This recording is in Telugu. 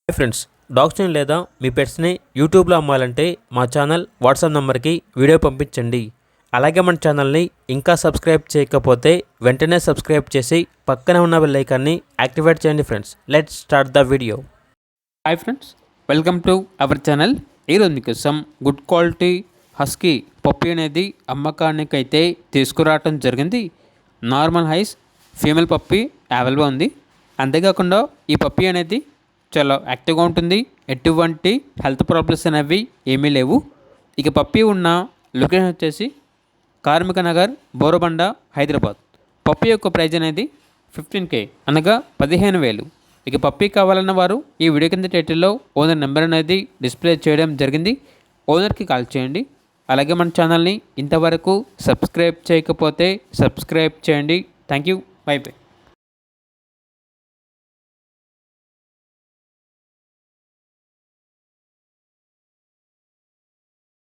హాయ్ ఫ్రెండ్స్, డాగ్స్ని లేదా మీ పెట్స్ని యూట్యూబ్లో అమ్మాలంటే మా ఛానల్ వాట్సాప్ నెంబర్కి వీడియో పంపించండి. అలాగే మన ఛానల్ని ఇంకా సబ్స్క్రైబ్ చేయకపోతే వెంటనే సబ్స్క్రైబ్ చేసి పక్కనే ఉన్న బెల్ ఐకాన్ని యాక్టివేట్ చేయండి. Friends, let's start the video. Hi friends, welcome to our channel. ఈరోజు మీకోసం గుడ్ క్వాలిటీ హస్కీ పప్పీ అనేది అమ్మకానికి అయితే తీసుకురావటం జరిగింది. నార్మల్ హైస్ ఫీమేల్ పప్పీ అవైలబుల్ ఉంది. అంతేకాకుండా ఈ పప్పీ అనేది చాలా యాక్టివ్గా ఉంటుంది. ఎటువంటి హెల్త్ ప్రాబ్లమ్స్ అనేవి ఏమీ లేవు. ఇక పప్పీ ఉన్న లొకేషన్ వచ్చేసి కార్మిక నగర్, బోరబండ, హైదరాబాద్. పప్పీ యొక్క ప్రైజ్ అనేది 15K అనగా 15,000. ఇక పప్పీ కావాలన్న వారు ఈ వీడియో కింద టైటిల్లో ఓనర్ నెంబర్ అనేది డిస్ప్లే చేయడం జరిగింది. ఓనర్కి కాల్ చేయండి. అలాగే మన ఛానల్ని ఇంతవరకు సబ్స్క్రైబ్ చేయకపోతే సబ్స్క్రైబ్ చేయండి. Thank you. By by.